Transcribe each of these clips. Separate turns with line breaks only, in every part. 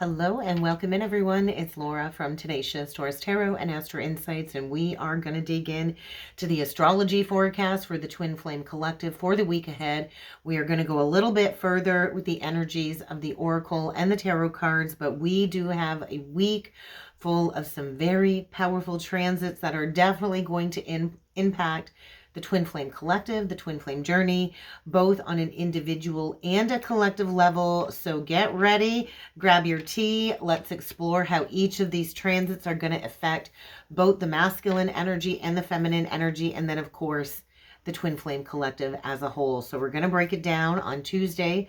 Hello and welcome in, everyone. It's Laura from Tenacious Taurus Tarot and Astro Insights, and we are going to dig in to the astrology forecast for the Twin Flame Collective for the week ahead. We are going to go a little bit further with the energies of the Oracle and the Tarot cards, but we do have a week full of some very powerful transits that are definitely going to impact the Twin Flame Collective, the Twin Flame Journey, both on an individual and a collective level. So get ready, grab your tea. Let's explore how each of these transits are going to affect both the masculine energy and the feminine energy, and then, of course, the Twin Flame Collective as a whole. So we're going to break it down. On Tuesday,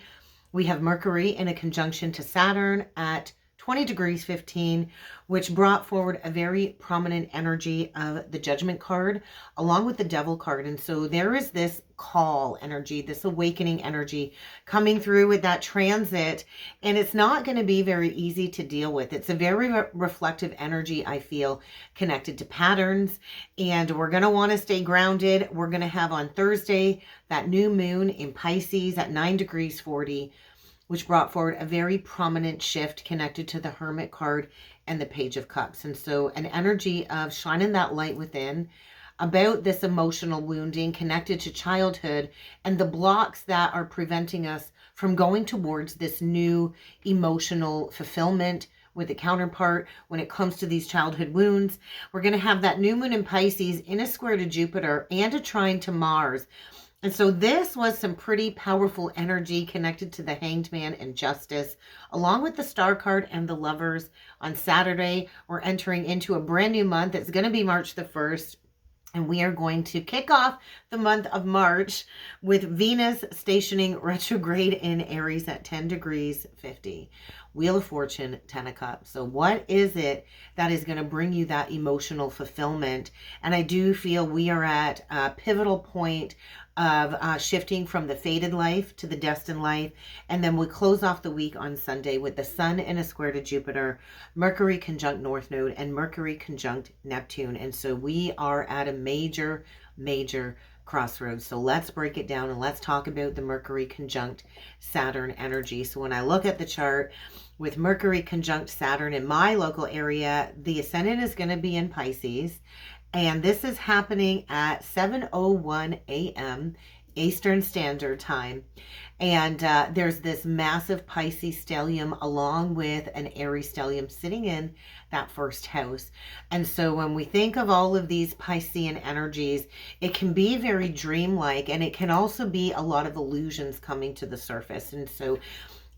we have Mercury in a conjunction to Saturn at 20 degrees 15, which brought forward a very prominent energy of the Judgment card along with the Devil card. And so there is this call energy, this awakening energy coming through with that transit, and it's not going to be very easy to deal with. It's a very reflective energy, I feel, connected to patterns, and we're going to want to stay grounded. We're going to have on Thursday that new moon in Pisces at 9 degrees 40, which brought forward a very prominent shift connected to the Hermit card and the Page of Cups. And so an energy of shining that light within about this emotional wounding connected to childhood and the blocks that are preventing us from going towards this new emotional fulfillment with the counterpart when it comes to these childhood wounds. We're going to have that new moon in Pisces in a square to Jupiter and a trine to Mars. And so this was some pretty powerful energy connected to the Hanged Man and Justice, along with the Star card and the Lovers. On Saturday, we're entering into a brand new month. It's going to be March the 1st. And we are going to kick off the month of March with Venus stationing retrograde in Aries at 10 degrees 50. Wheel of Fortune, 10 of Cups. So what is it that is going to bring you that emotional fulfillment? And I do feel we are at a pivotal point of shifting from the fated life to the destined life. And then we close off the week on Sunday with the Sun in a square to Jupiter, Mercury conjunct North Node, and Mercury conjunct Neptune. And so we are at a major crossroads. So let's break it down and let's talk about the Mercury conjunct Saturn energy. So when I look at the chart with Mercury conjunct Saturn in my local area, the ascendant is going to be in Pisces. And this is happening at 7:01 a.m. Eastern Standard Time. And there's this massive Pisces stellium along with an Aries stellium sitting in that first house. And so when we think of all of these Piscean energies, it can be very dreamlike, and it can also be a lot of illusions coming to the surface. And so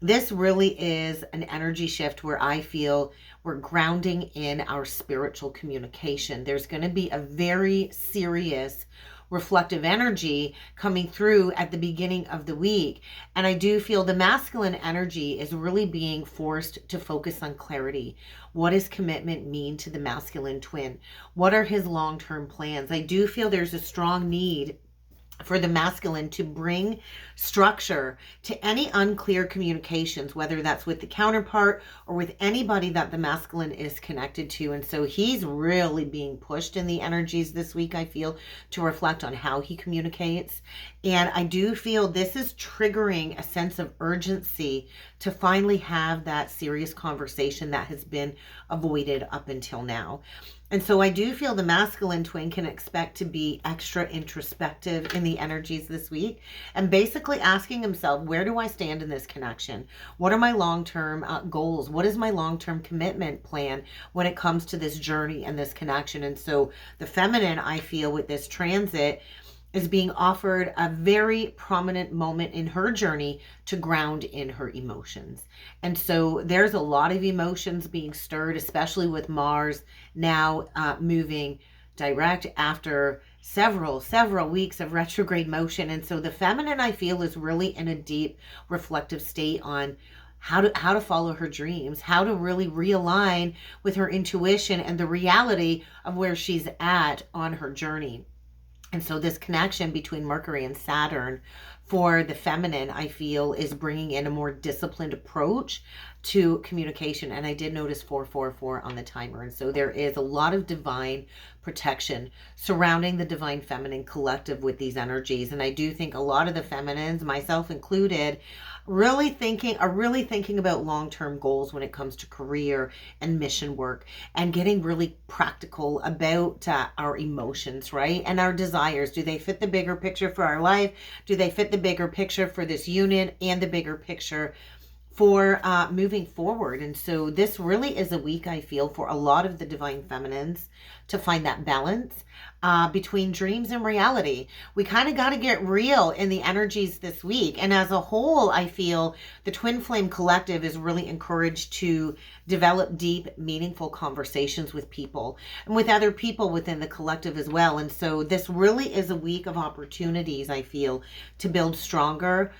this really is an energy shift where I feel we're grounding in our spiritual communication. There's going to be a very serious reflective energy coming through at the beginning of the week. And I do feel the masculine energy is really being forced to focus on clarity. What does commitment mean to the masculine twin? What are his long-term plans? I do feel there's a strong need for the masculine to bring structure to any unclear communications, whether that's with the counterpart or with anybody that the masculine is connected to. And so he's really being pushed in the energies this week, I feel, to reflect on how he communicates. And I do feel this is triggering a sense of urgency to finally have that serious conversation that has been avoided up until now. And so I do feel the masculine twin can expect to be extra introspective in the energies this week and basically asking himself, where do I stand in this connection? What are my long-term goals? What is my long-term commitment plan when it comes to this journey and this connection? And so the feminine, I feel, with this transit is being offered a very prominent moment in her journey to ground in her emotions. And so there's a lot of emotions being stirred, especially with Mars now moving direct after several weeks of retrograde motion. And so the feminine, I feel, is really in a deep reflective state on how to follow her dreams, how to really realign with her intuition and the reality of where she's at on her journey. And so this connection between Mercury and Saturn for the feminine, I feel, is bringing in a more disciplined approach to communication. And I did notice 444 on the timer. And so there is a lot of divine protection surrounding the divine feminine collective with these energies. And I do think a lot of the feminines, myself included, are really thinking about long-term goals when it comes to career and mission work, and getting really practical about our emotions, right? And our desires. Do they fit the bigger picture for our life? Do they fit the bigger picture for this unit and the bigger picture for moving forward? And so this really is a week, I feel, for a lot of the divine feminines to find that balance between dreams and reality. We kind of got to get real in the energies this week. And as a whole, I feel the Twin Flame Collective is really encouraged to develop deep, meaningful conversations with people and with other people within the collective as well. And so this really is a week of opportunities, I feel, to build stronger,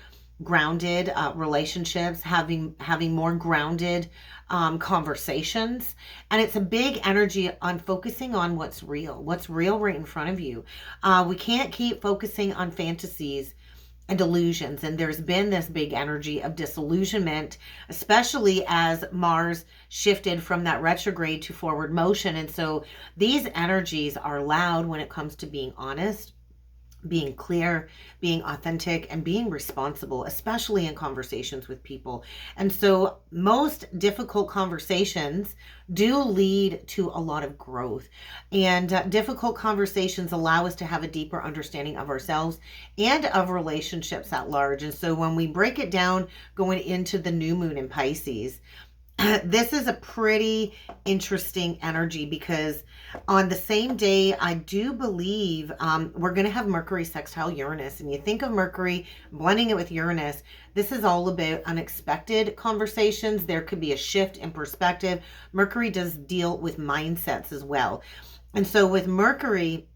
grounded relationships, having more grounded conversations. And it's a big energy on focusing on what's real right in front of you. We can't keep focusing on fantasies and delusions. And there's been this big energy of disillusionment, especially as Mars shifted from that retrograde to forward motion. And so these energies are loud when it comes to being honest, being clear, being authentic, and being responsible, especially in conversations with people. And so most difficult conversations do lead to a lot of growth. And difficult conversations allow us to have a deeper understanding of ourselves and of relationships at large. And so when we break it down going into the new moon in Pisces, this is a pretty interesting energy, because on the same day, I do believe we're going to have Mercury sextile Uranus. And you think of Mercury, blending it with Uranus, this is all about unexpected conversations. There could be a shift in perspective. Mercury does deal with mindsets as well. And so with Mercury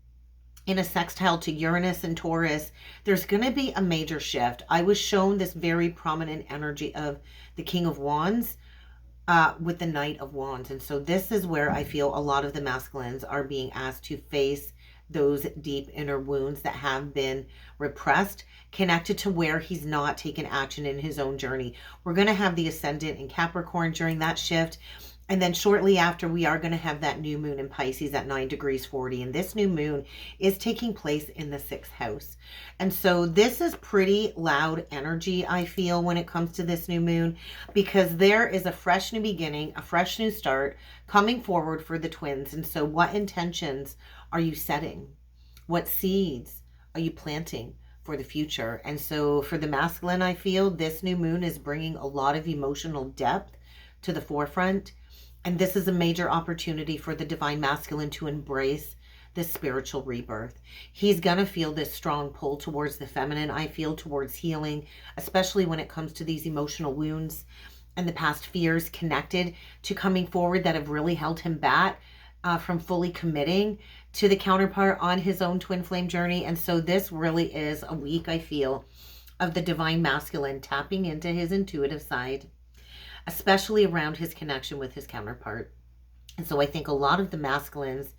in a sextile to Uranus and Taurus, there's going to be a major shift. I was shown this very prominent energy of the King of Wands with the Knight of Wands. And so this is where I feel a lot of the masculines are being asked to face those deep inner wounds that have been repressed, connected to where he's not taken action in his own journey. We're going to have the ascendant in Capricorn during that shift. And then shortly after, we are going to have that new moon in Pisces at 9 degrees 40. And this new moon is taking place in the 6th house. And so this is pretty loud energy, I feel, when it comes to this new moon, because there is a fresh new beginning, a fresh new start coming forward for the twins. And so what intentions are you setting? What seeds are you planting for the future? And so for the masculine, I feel this new moon is bringing a lot of emotional depth to the forefront. And this is a major opportunity for the divine masculine to embrace this spiritual rebirth. He's going to feel this strong pull towards the feminine, I feel, towards healing, especially when it comes to these emotional wounds and the past fears connected to coming forward that have really held him back from fully committing to the counterpart on his own twin flame journey. And so this really is a week, I feel, of the divine masculine tapping into his intuitive side, especially around his connection with his counterpart. And so I think a lot of the masculines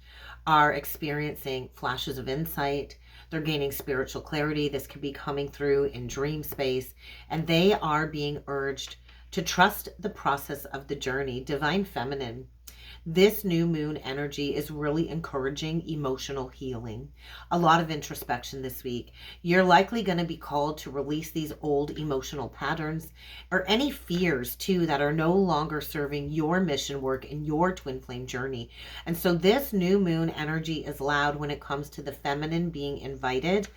are experiencing flashes of insight. They're gaining spiritual clarity. This could be coming through in dream space. And they are being urged to trust the process of the journey. Divine feminine, this new moon energy is really encouraging emotional healing. A lot of introspection this week. You're likely going to be called to release these old emotional patterns or any fears too that are no longer serving your mission work in your twin flame journey. And so this new moon energy is loud when it comes to the feminine being invited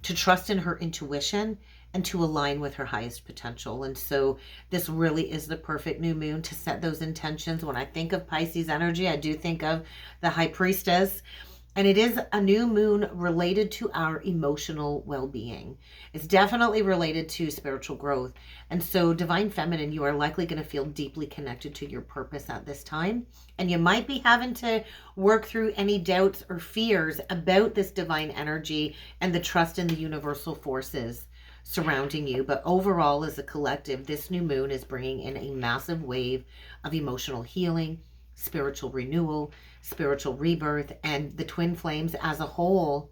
to trust in her intuition and to align with her highest potential. And so this really is the perfect new moon to set those intentions. When I think of Pisces energy, I do think of the High Priestess. And it is a new moon related to our emotional well-being. It's definitely related to spiritual growth. And so divine feminine, you are likely going to feel deeply connected to your purpose at this time. And you might be having to work through any doubts or fears about this divine energy and the trust in the universal forces surrounding you. But overall, as a collective, this new moon is bringing in a massive wave of emotional healing, spiritual renewal, spiritual rebirth, and the twin flames as a whole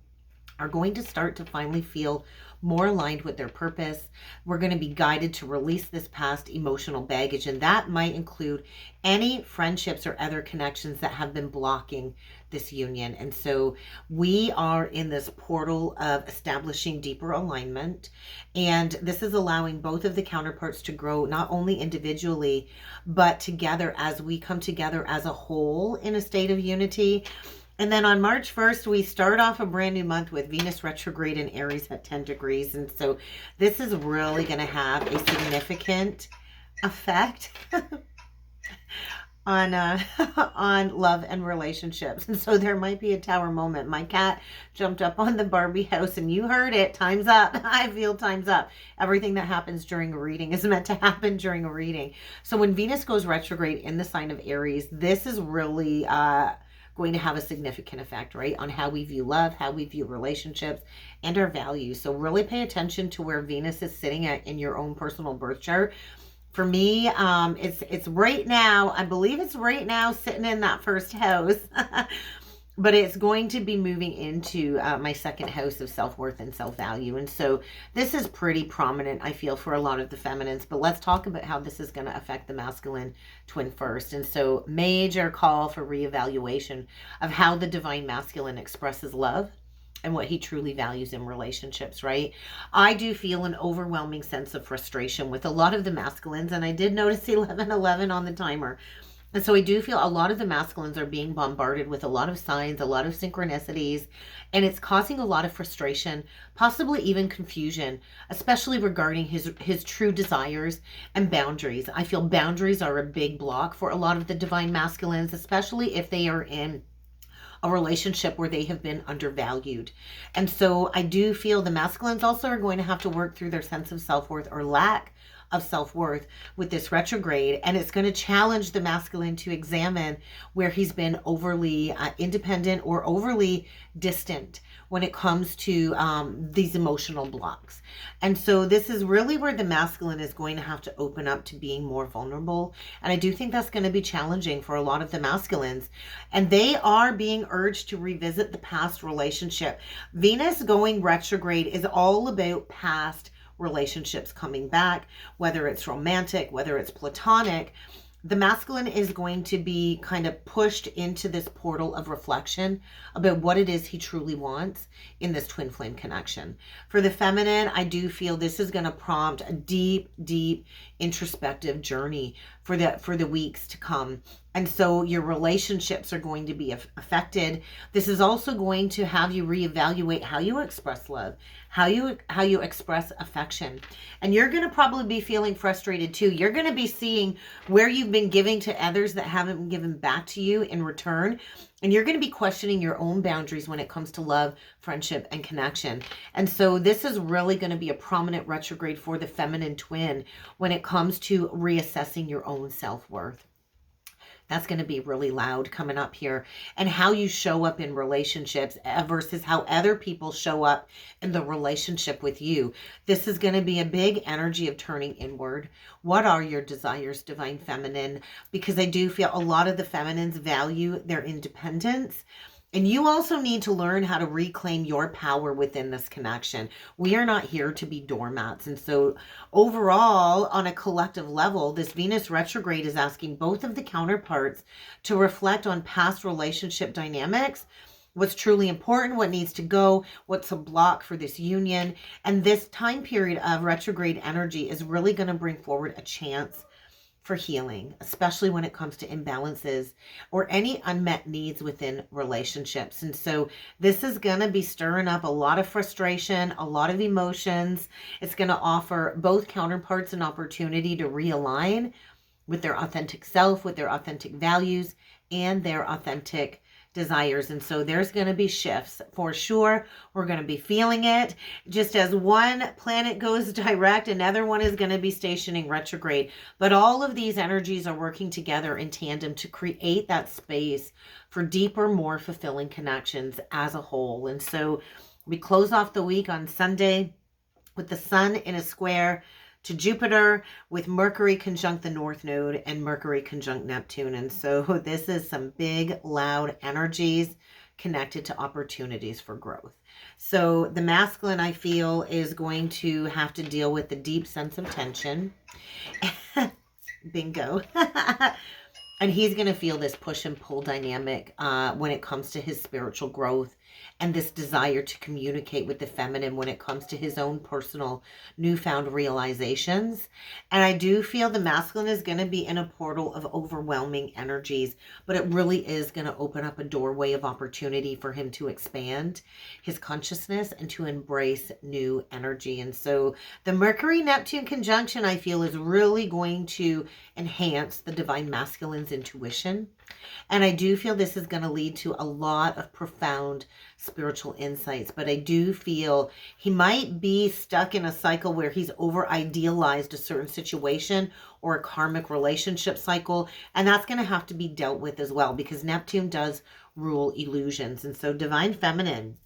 are going to start to finally feel more aligned with their purpose. We're going to be guided to release this past emotional baggage, and that might include any friendships or other connections that have been blocking this union. And so we are in this portal of establishing deeper alignment, and this is allowing both of the counterparts to grow not only individually but together as we come together as a whole in a state of unity. And then on March 1st, we start off a brand new month with Venus retrograde in Aries at 10 degrees. And so this is really going to have a significant effect on on love and relationships. And so there might be a tower moment. My cat jumped up on the Barbie house, and you heard it. Time's up. I feel time's up. Everything that happens during a reading is meant to happen during a reading. So when Venus goes retrograde in the sign of Aries, this is really going to have a significant effect, right, on how we view love, how we view relationships, and our values. So really pay attention to where Venus is sitting at in your own personal birth chart. For me, it's right now, I believe it's right now sitting in that first house, but it's going to be moving into my second house of self-worth and self-value. And so this is pretty prominent, I feel, for a lot of the feminines. But let's talk about how this is going to affect the masculine twin first. And so major call for reevaluation of how the divine masculine expresses love and what he truly values in relationships, right? I do feel an overwhelming sense of frustration with a lot of the masculines, and I did notice 1111 on the timer. And so I do feel a lot of the masculines are being bombarded with a lot of signs, a lot of synchronicities, and it's causing a lot of frustration, possibly even confusion, especially regarding his true desires and boundaries. I feel boundaries are a big block for a lot of the divine masculines, especially if they are in a relationship where they have been undervalued. And so I do feel the masculines also are going to have to work through their sense of self-worth or lack of self-worth with this retrograde, and it's going to challenge the masculine to examine where he's been overly independent or overly distant when it comes to these emotional blocks. And so this is really where the masculine is going to have to open up to being more vulnerable, and I do think that's going to be challenging for a lot of the masculines, and they are being urged to revisit the past relationship. Venus going retrograde is all about past relationships coming back, whether it's romantic, whether it's platonic. The masculine is going to be kind of pushed into this portal of reflection about what it is he truly wants in this twin flame connection. For the feminine, I do feel this is going to prompt a deep, deep introspective journey for the weeks to come. And so your relationships are going to be affected. This is also going to have you reevaluate how you express love, how you express affection. And you're going to probably be feeling frustrated too. You're going to be seeing where you've been giving to others that haven't been given back to you in return. And you're going to be questioning your own boundaries when it comes to love, friendship, and connection. And so this is really going to be a prominent retrograde for the feminine twin when it comes to reassessing your own self-worth. That's going to be really loud coming up here. And how you show up in relationships versus how other people show up in the relationship with you. This is going to be a big energy of turning inward. What are your desires, divine feminine? Because I do feel a lot of the feminines value their independence. And you also need to learn how to reclaim your power within this connection. We are not here to be doormats. And so overall, on a collective level, this Venus retrograde is asking both of the counterparts to reflect on past relationship dynamics, what's truly important, what needs to go, what's a block for this union. And this time period of retrograde energy is really going to bring forward a chance for healing, especially when it comes to imbalances or any unmet needs within relationships. And so this is going to be stirring up a lot of frustration, a lot of emotions. It's going to offer both counterparts an opportunity to realign with their authentic self, with their authentic values, and their authentic desires. And so there's going to be shifts for sure. We're going to be feeling it. Just as one planet goes direct, another one is going to be stationing retrograde. But all of these energies are working together in tandem to create that space for deeper, more fulfilling connections as a whole. And so we close off the week on Sunday with the sun in a square to Jupiter, with Mercury conjunct the North Node and Mercury conjunct Neptune. And so this is some big, loud energies connected to opportunities for growth. So the masculine, I feel, is going to have to deal with the deep sense of tension. Bingo. And he's going to feel this push and pull dynamic when it comes to his spiritual growth and this desire to communicate with the feminine when it comes to his own personal newfound realizations. And I do feel the masculine is going to be in a portal of overwhelming energies, but it really is going to open up a doorway of opportunity for him to expand his consciousness and to embrace new energy. And so the Mercury-Neptune conjunction, I feel, is really going to enhance the divine masculine's intuition. And I do feel this is going to lead to a lot of profound spiritual insights. But I do feel he might be stuck in a cycle where he's over-idealized a certain situation or a karmic relationship cycle. And that's going to have to be dealt with as well, because Neptune does rule illusions. And so divine feminine,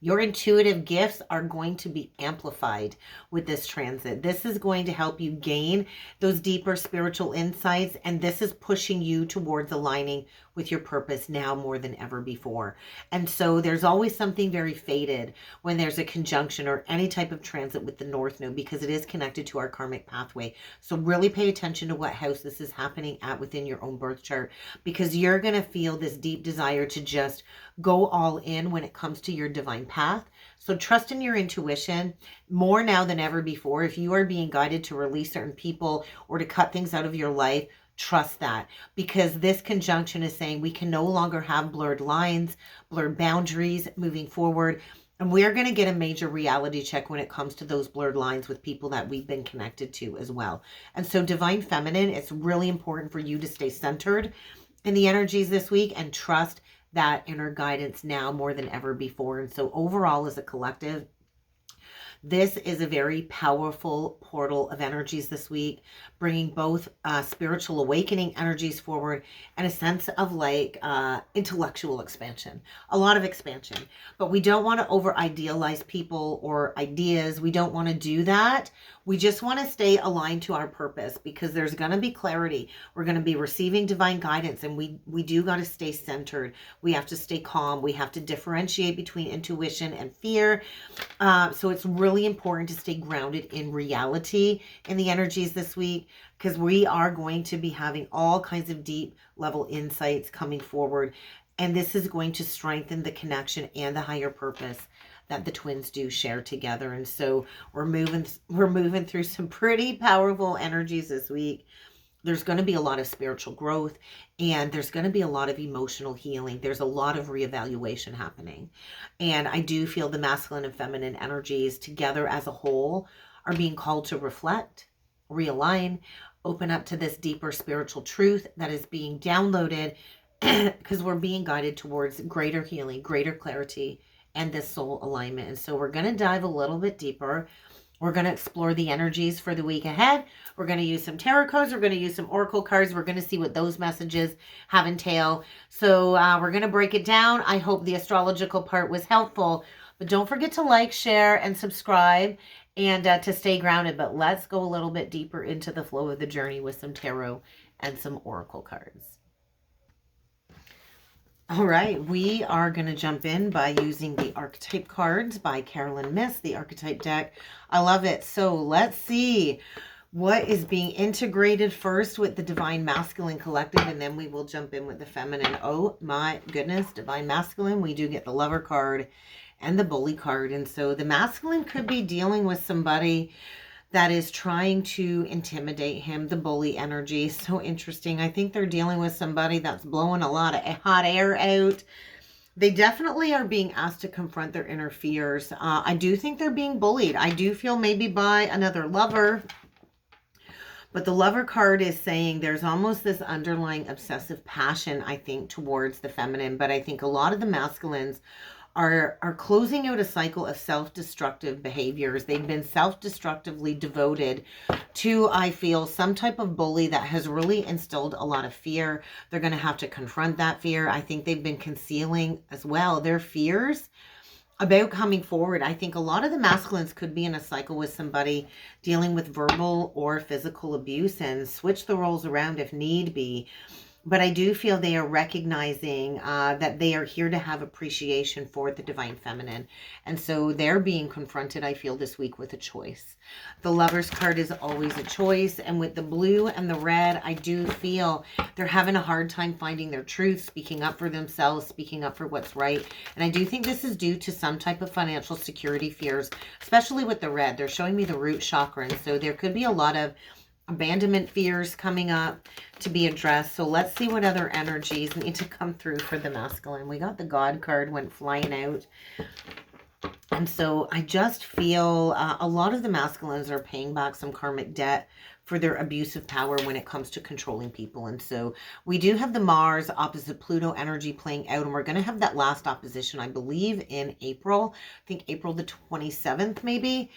your intuitive gifts are going to be amplified with this transit. This is going to help you gain those deeper spiritual insights, and this is pushing you towards aligning with your purpose now more than ever before. And so there's always something very fated when there's a conjunction or any type of transit with the North Node, because it is connected to our karmic pathway. So really pay attention to what house this is happening at within your own birth chart, because you're going to feel this deep desire to just go all in when it comes to your divine path. So trust in your intuition more now than ever before. If you are being guided to release certain people or to cut things out of your life, trust that, because this conjunction is saying we can no longer have blurred lines, blurred boundaries moving forward. And we're going to get a major reality check when it comes to those blurred lines with people that we've been connected to as well. And so divine feminine, it's really important for you to stay centered in the energies this week and trust that inner guidance now more than ever before. And so overall, as a collective, this is a very powerful portal of energies this week, bringing both spiritual awakening energies forward and a sense of like intellectual expansion, a lot of expansion. But we don't want to over idealize people or ideas. We don't want to do that. We just want to stay aligned to our purpose, because there's going to be clarity. We're going to be receiving divine guidance, and we do got to stay centered. We have to stay calm. We have to differentiate between intuition and fear. So it's really important to stay grounded in reality in the energies this week, because we are going to be having all kinds of deep level insights coming forward. And this is going to strengthen the connection and the higher purpose that the twins do share together. And so we're moving through some pretty powerful energies this week. There's going to be a lot of spiritual growth, and there's going to be a lot of emotional healing. There's a lot of reevaluation happening. And I do feel the masculine and feminine energies together as a whole are being called to reflect, realign, open up to this deeper spiritual truth that is being downloaded, because we're being guided towards greater healing, greater clarity, and this soul alignment. And so we're going to dive a little bit deeper. We're going to explore the energies for the week ahead. We're going to use some tarot cards. We're going to use some oracle cards. We're going to see what those messages have entail. So we're going to break it down. I hope the astrological part was helpful. But don't forget to like, share, and subscribe, and to stay grounded. But let's go a little bit deeper into the flow of the journey with some tarot and some oracle cards. All right, we are going to jump in by using the archetype cards by Carolyn Miss, the archetype deck. I love it. So let's see what is being integrated first with the divine masculine collective, and then we will jump in with the feminine. Oh my goodness, divine masculine. We do get the lover card and the bully card. And so the masculine could be dealing with somebody that is trying to intimidate him, the bully energy. So interesting. I think they're dealing with somebody that's blowing a lot of hot air out. They definitely are being asked to confront their inner fears. I do think they're being bullied. I do feel maybe by another lover. But the lover card is saying there's almost this underlying obsessive passion, I think, towards the feminine. But I think a lot of the masculines are closing out a cycle of self-destructive behaviors. They've been self-destructively devoted to, I feel, some type of bully that has really instilled a lot of fear. They're going to have to confront that fear. I think they've been concealing as well their fears about coming forward. I think a lot of the masculines could be in a cycle with somebody dealing with verbal or physical abuse, and switch the roles around if need be. But I do feel they are recognizing that they are here to have appreciation for the divine feminine. And so they're being confronted, I feel, this week with a choice. The Lover's card is always a choice. And with the blue and the red, I do feel they're having a hard time finding their truth, speaking up for themselves, speaking up for what's right. And I do think this is due to some type of financial security fears, especially with the red. They're showing me the root chakra. And so there could be a lot of abandonment fears coming up to be addressed. So let's see what other energies need to come through for the masculine. We got the God card, went flying out. And so I just feel a lot of the masculines are paying back some karmic debt for their abusive power when it comes to controlling people. And so we do have the Mars opposite Pluto energy playing out, and we're going to have that last opposition, I believe, in April. I think April the 27th, maybe.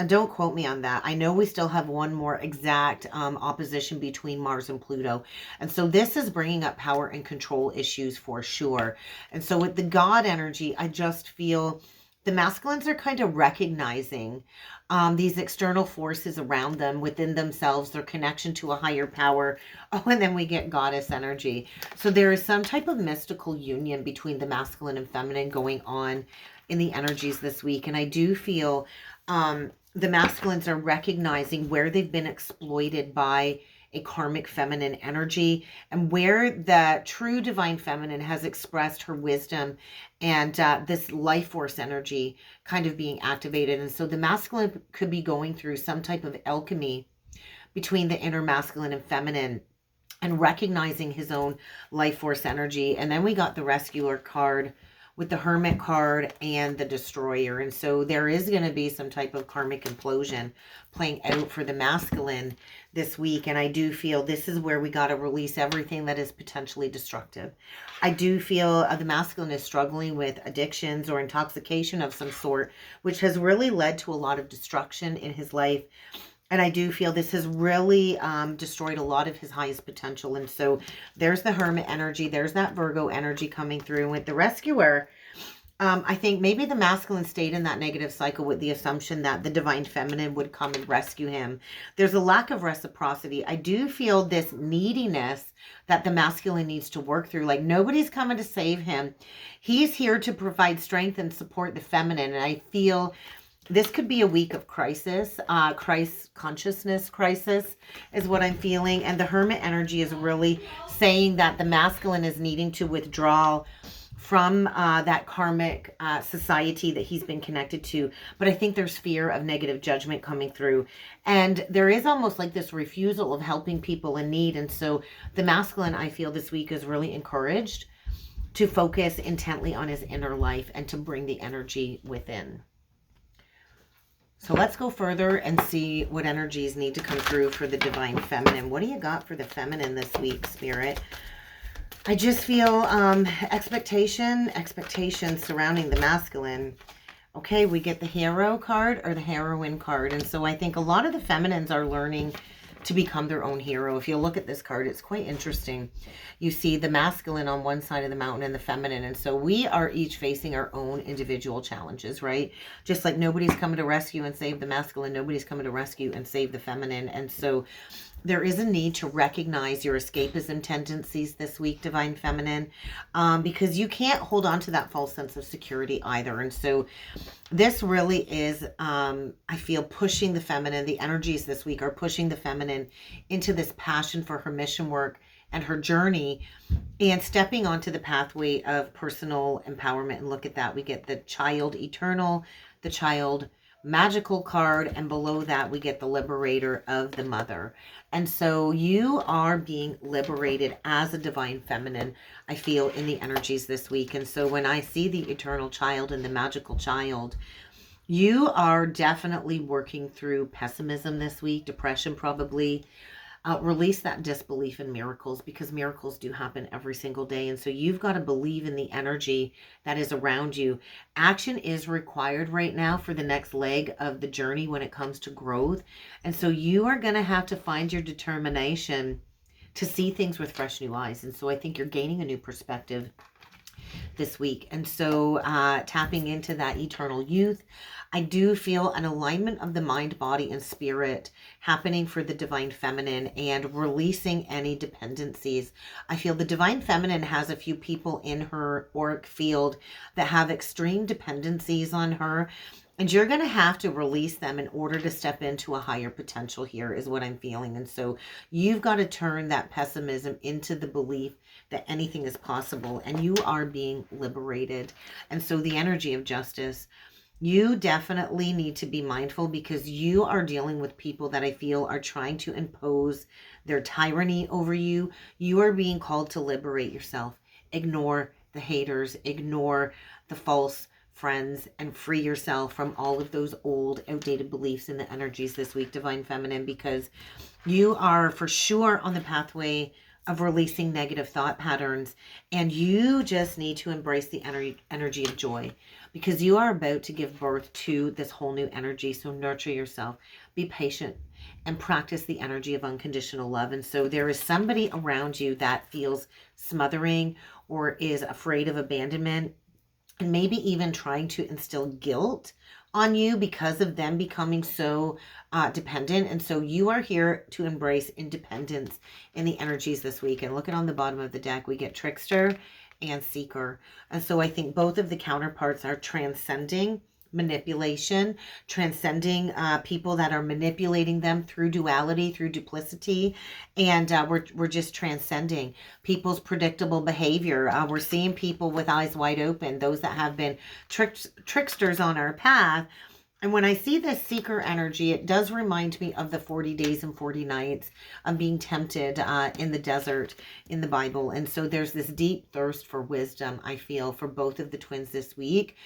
Don't quote me on that. I know we still have one more exact opposition between Mars and Pluto. And so this is bringing up power and control issues for sure. And so with the God energy, I just feel the masculines are kind of recognizing these external forces around them, within themselves, their connection to a higher power. Oh, and then we get goddess energy. So there is some type of mystical union between the masculine and feminine going on in the energies this week. And I do feel the masculines are recognizing where they've been exploited by a karmic feminine energy, and where the true divine feminine has expressed her wisdom and this life force energy kind of being activated. And so the masculine could be going through some type of alchemy between the inner masculine and feminine, and recognizing his own life force energy. And then we got the rescuer card with the Hermit card and the Destroyer. And so there is going to be some type of karmic implosion playing out for the masculine this week. And I do feel this is where we got to release everything that is potentially destructive. I do feel the masculine is struggling with addictions or intoxication of some sort, which has really led to a lot of destruction in his life. And I do feel this has really destroyed a lot of his highest potential. And so there's the Hermit energy. There's that Virgo energy coming through. With the Rescuer, I think maybe the masculine stayed in that negative cycle with the assumption that the divine feminine would come and rescue him. There's a lack of reciprocity. I do feel this neediness that the masculine needs to work through. Like nobody's coming to save him. He's here to provide strength and support the feminine. And I feel this could be a week of crisis, consciousness crisis is what I'm feeling. And the Hermit energy is really saying that the masculine is needing to withdraw from that karmic society that he's been connected to. But I think there's fear of negative judgment coming through. And there is almost like this refusal of helping people in need. And so the masculine, I feel this week, is really encouraged to focus intently on his inner life and to bring the energy within. So let's go further and see what energies need to come through for the divine feminine. What do you got for the feminine this week, Spirit? I just feel expectations surrounding the masculine. Okay, we get the Hero card or the Heroine card. And so I think a lot of the feminines are learning to become their own hero. If you look at this card, it's quite interesting. You see the masculine on one side of the mountain and the feminine. And so we are each facing our own individual challenges, right? Just like nobody's coming to rescue and save the masculine, nobody's coming to rescue and save the feminine. And so there is a need to recognize your escapism tendencies this week, divine feminine, because you can't hold on to that false sense of security either. And so this really is, I feel, pushing the feminine. The energies this week are pushing the feminine into this passion for her mission work and her journey, and stepping onto the pathway of personal empowerment. And look at that. We get the Child Eternal, the Child Magical card, and below that we get the Liberator of the Mother. And so you are being liberated as a divine feminine, I feel, in the energies this week. And so when I see the Eternal Child and the Magical Child, you are definitely working through pessimism this week, depression probably. Release that disbelief in miracles, because miracles do happen every single day. And so you've got to believe in the energy that is around you. Action is required right now for the next leg of the journey when it comes to growth. And so you are going to have to find your determination to see things with fresh new eyes. And so I think you're gaining a new perspective this week. And so tapping into that eternal youth, I do feel an alignment of the mind, body, and spirit happening for the divine feminine and releasing any dependencies. I feel the divine feminine has a few people in her auric field that have extreme dependencies on her. And you're going to have to release them in order to step into a higher potential here is what I'm feeling. And so you've got to turn that pessimism into the belief that anything is possible and you are being liberated. And so the energy of justice, you definitely need to be mindful because you are dealing with people that I feel are trying to impose their tyranny over you. You are being called to liberate yourself. Ignore the haters, ignore the false friends, and free yourself from all of those old outdated beliefs and the energies this week, divine feminine, because you are for sure on the pathway of releasing negative thought patterns, and you just need to embrace the energy of joy because you are about to give birth to this whole new energy. So nurture yourself, be patient, and practice the energy of unconditional love. And so there is somebody around you that feels smothering or is afraid of abandonment, and maybe even trying to instill guilt on you because of them becoming so dependent. And so you are here to embrace independence in the energies this week. And looking on the bottom of the deck, we get trickster and seeker. And so I think both of the counterparts are transcending manipulation, transcending people that are manipulating them through duality, through duplicity, and we're just transcending people's predictable behavior. We're seeing people with eyes wide open, those that have been tricksters on our path. And when I see this seeker energy, it does remind me of the 40 days and 40 nights of being tempted in the desert in the Bible. And so there's this deep thirst for wisdom, I feel, for both of the twins this week,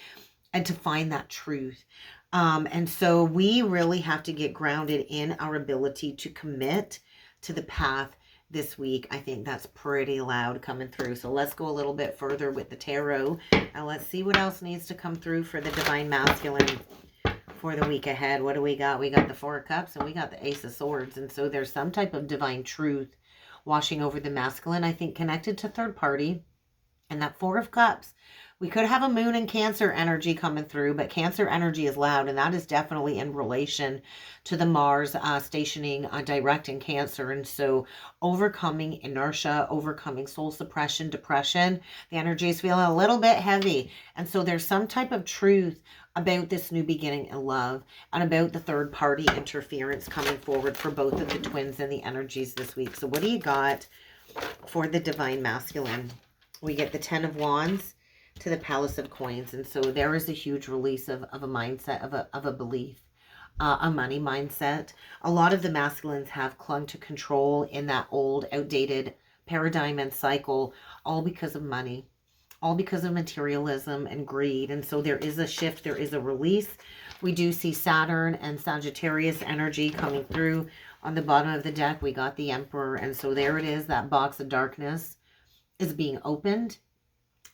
and to find that truth. And so we really have to get grounded in our ability to commit to the path this week. I think that's pretty loud coming through. So let's go a little bit further with the tarot. And let's see what else needs to come through for the divine masculine for the week ahead. What do we got? We got the Four of Cups and we got the Ace of Swords. And so there's some type of divine truth washing over the masculine, I think, connected to third party. And that Four of Cups, we could have a moon and Cancer energy coming through, but Cancer energy is loud, and that is definitely in relation to the Mars stationing direct in Cancer. And so overcoming inertia, overcoming soul suppression, depression, the energy is feeling a little bit heavy. And so there's some type of truth about this new beginning in love and about the third party interference coming forward for both of the twins and the energies this week. So what do you got for the divine masculine? We get the 10 of Wands to the Palace of Coins. And so there is a huge release of a mindset, of a belief, a money mindset. A lot of the masculines have clung to control in that old, outdated paradigm and cycle, all because of money, all because of materialism and greed. And so there is a shift, there is a release. We do see Saturn and Sagittarius energy coming through. On the bottom of the deck, we got the Emperor. And so there it is, that box of darkness is being opened.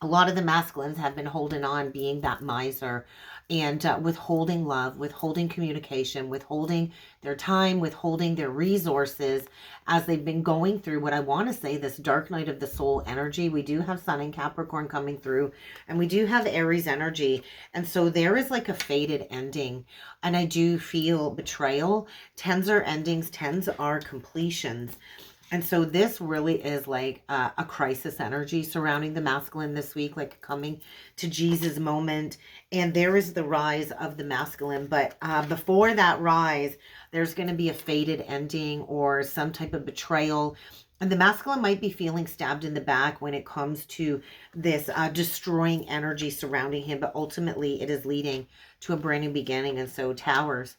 A lot of the masculines have been holding on, being that miser, and withholding love, withholding communication, withholding their time, withholding their resources as they've been going through what I want to say, this dark night of the soul energy. We do have Sun and Capricorn coming through, and we do have Aries energy. And so there is like a fated ending, and I do feel betrayal. Tens are endings, tens are completions. And so this really is like a crisis energy surrounding the masculine this week, like coming to Jesus moment. And there is the rise of the masculine. But before that rise, there's going to be a fated ending or some type of betrayal. And the masculine might be feeling stabbed in the back when it comes to this destroying energy surrounding him. But ultimately, it is leading to a brand new beginning. And so towers,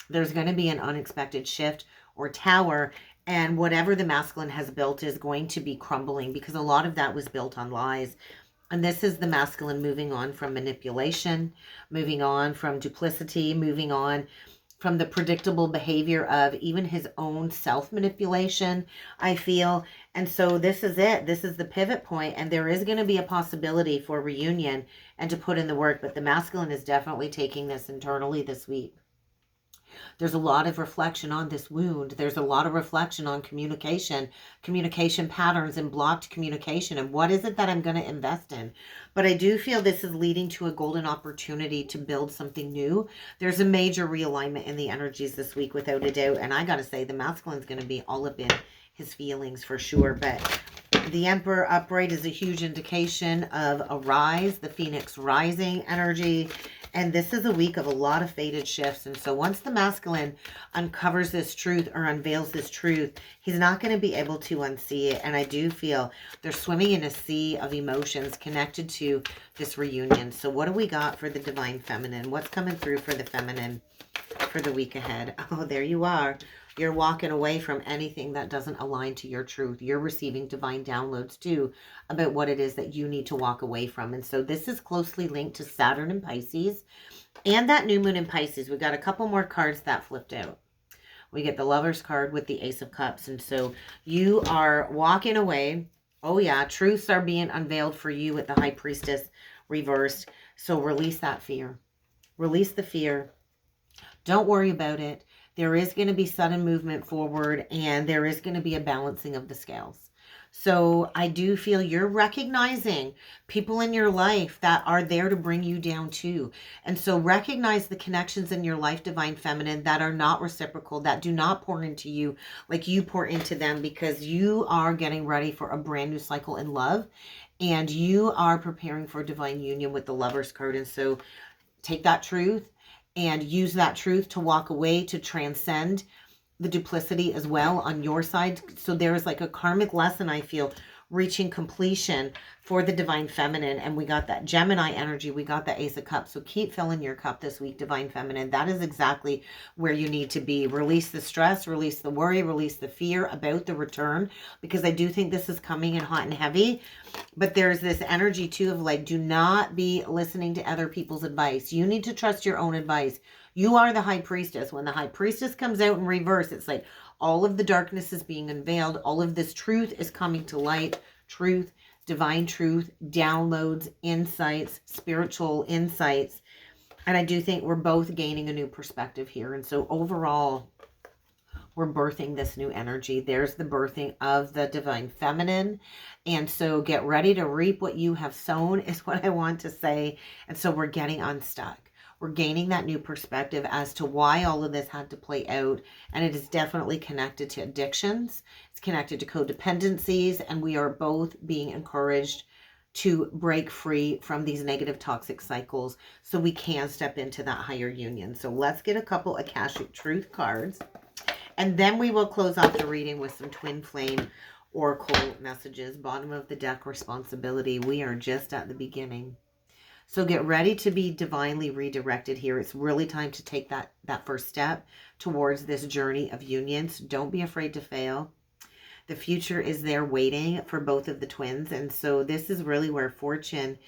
there's going to be an unexpected shift or tower. And whatever the masculine has built is going to be crumbling because a lot of that was built on lies. And this is the masculine moving on from manipulation, moving on from duplicity, moving on from the predictable behavior of even his own self-manipulation, I feel. And so this is it. This is the pivot point. And there is going to be a possibility for reunion and to put in the work. But the masculine is definitely taking this internally this week. There's a lot of reflection on this wound. There's a lot of reflection on communication patterns and blocked communication. And what is it that I'm going to invest in? But I do feel this is leading to a golden opportunity to build something new. There's a major realignment in the energies this week, without a doubt. And I got to say, the masculine's going to be all up in his feelings for sure. But the Emperor upright is a huge indication of a rise, the Phoenix rising energy. And this is a week of a lot of fated shifts. And so once the masculine uncovers this truth or unveils this truth, he's not going to be able to unsee it. And I do feel they're swimming in a sea of emotions connected to this reunion. So what do we got for the divine feminine? What's coming through for the feminine for the week ahead? Oh, there you are. You're walking away from anything that doesn't align to your truth. You're receiving divine downloads too about what it is that you need to walk away from. And so this is closely linked to Saturn and Pisces and that new moon in Pisces. We got a couple more cards that flipped out. We get the Lover's card with the Ace of Cups. And so you are walking away. Oh yeah, truths are being unveiled for you with the High Priestess reversed. So release that fear. Release the fear. Don't worry about it. There is going to be sudden movement forward, and there is going to be a balancing of the scales. So I do feel you're recognizing people in your life that are there to bring you down too. And so recognize the connections in your life, divine feminine, that are not reciprocal, that do not pour into you like you pour into them, because you are getting ready for a brand new cycle in love, and you are preparing for divine union with the Lover's card. And so take that truth and use that truth to walk away, to transcend the duplicity as well on your side. So there's like a karmic lesson, I feel, reaching completion for the divine feminine. And we got that Gemini energy. We got the Ace of Cups. So keep filling your cup this week, divine feminine. That is exactly where you need to be. Release the stress, release the worry, release the fear about the return, because I do think this is coming in hot and heavy. But there's this energy too of like, do not be listening to other people's advice. You need to trust your own advice. You are the High Priestess. When the High Priestess comes out in reverse, it's like all of the darkness is being unveiled. All of this truth is coming to light. Truth, divine truth, downloads, insights, spiritual insights. And I do think we're both gaining a new perspective here. And so overall, we're birthing this new energy. There's the birthing of the divine feminine. And so get ready to reap what you have sown is what I want to say. And so we're getting unstuck. We're gaining that new perspective as to why all of this had to play out. And it is definitely connected to addictions. It's connected to codependencies. And we are both being encouraged to break free from these negative toxic cycles so we can step into that higher union. So let's get a couple Akashic Truth cards. And then we will close off the reading with some twin flame oracle messages. Bottom of the deck, responsibility. We are just at the beginning. So get ready to be divinely redirected here. It's really time to take that first step towards this journey of unions. Don't be afraid to fail. The future is there waiting for both of the twins. And so this is really where fortune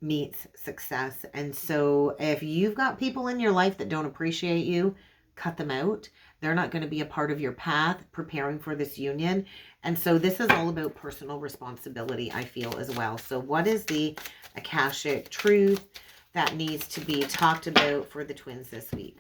meets success. And so if you've got people in your life that don't appreciate you, cut them out. They're not going to be a part of your path preparing for this union. And so this is all about personal responsibility, I feel, as well. So what is the Akashic truth that needs to be talked about for the twins this week?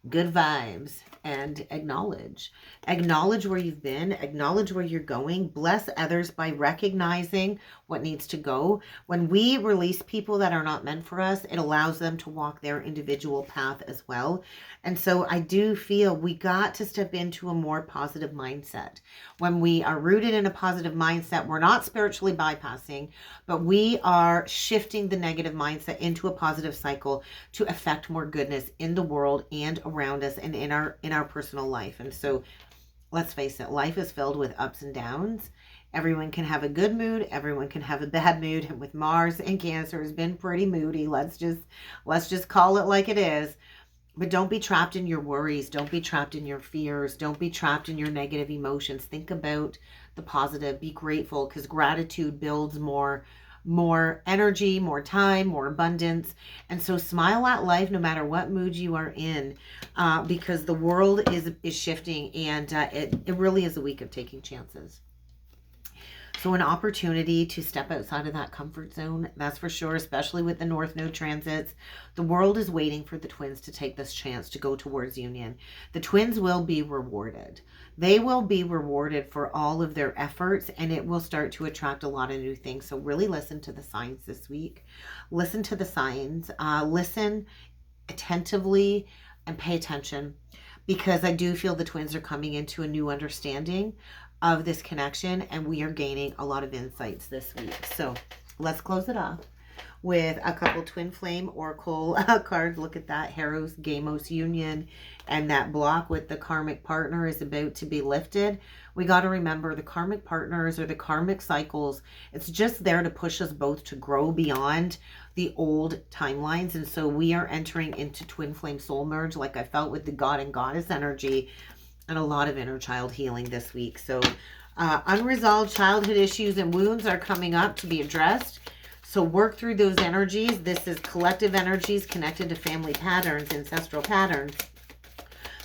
Good vibes and acknowledge. Acknowledge where you've been. Acknowledge where you're going. Bless others by recognizing what needs to go. When we release people that are not meant for us, it allows them to walk their individual path as well. And so I do feel we got to step into a more positive mindset. When we are rooted in a positive mindset, we're not spiritually bypassing, but we are shifting the negative mindset into a positive cycle to affect more goodness in the world and around us and in our personal life. And so let's face it, life is filled with ups and downs. Everyone can have a good mood, everyone can have a bad mood, and with Mars and Cancer has been pretty moody. Let's just call it like it is. But don't be trapped in your worries. Don't be trapped in your fears. Don't be trapped in your negative emotions. Think about the positive. Be grateful, because gratitude builds more energy, more time, more abundance. And so smile at life no matter what mood you are in, because the world is shifting, and it really is a week of taking chances. So an opportunity to step outside of that comfort zone, that's for sure, especially with the North Node transits. The world is waiting for the twins to take this chance to go towards union. The twins will be rewarded. They will be rewarded for all of their efforts, and it will start to attract a lot of new things. So really listen to the signs this week. Listen to the signs. Listen attentively and pay attention, because I do feel the twins are coming into a new understanding of this connection, and we are gaining a lot of insights this week. So let's close it off with a couple twin flame oracle cards. Look at that, Eros Gamos union, and that block with the karmic partner is about to be lifted. We got to remember the karmic partners or the karmic cycles, it's just there to push us both to grow beyond the old timelines. And so we are entering into twin flame soul merge, like I felt with the God and Goddess energy, and a lot of inner child healing this week. So unresolved childhood issues and wounds are coming up to be addressed. So work through those energies. This is collective energies connected to family patterns, ancestral patterns.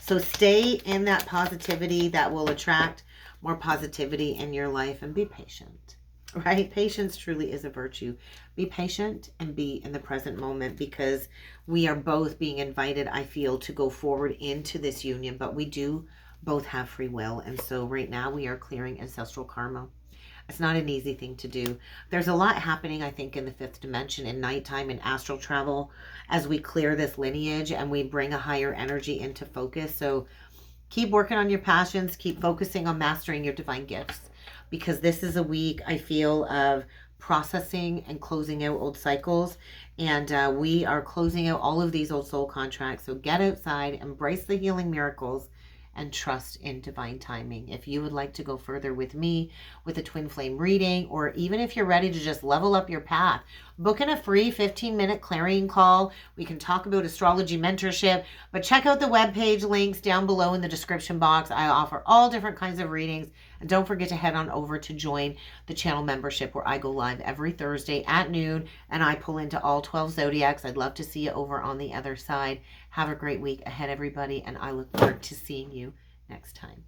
So stay in that positivity that will attract more positivity in your life, and be patient, right? Patience truly is a virtue. Be patient and be in the present moment, because we are both being invited, I feel, to go forward into this union, but we do both have free will. And so right now we are clearing ancestral karma. It's not an easy thing to do. There's a lot happening, I think, in the fifth dimension, in nighttime, in astral travel, as we clear this lineage and we bring a higher energy into focus. So keep working on your passions, keep focusing on mastering your divine gifts, because this is a week, I feel, of processing and closing out old cycles. And we are closing out all of these old soul contracts. So get outside, embrace the healing miracles, and trust in divine timing. If you would like to go further with me with a twin flame reading, or even if you're ready to just level up your path, book in a free 15-minute clarion call. We can talk about astrology mentorship, but check out the webpage links down below in the description box. I offer all different kinds of readings. And don't forget to head on over to join the channel membership, where I go live every Thursday at noon and I pull into all 12 zodiacs. I'd love to see you over on the other side. Have a great week ahead, everybody, and I look forward to seeing you next time.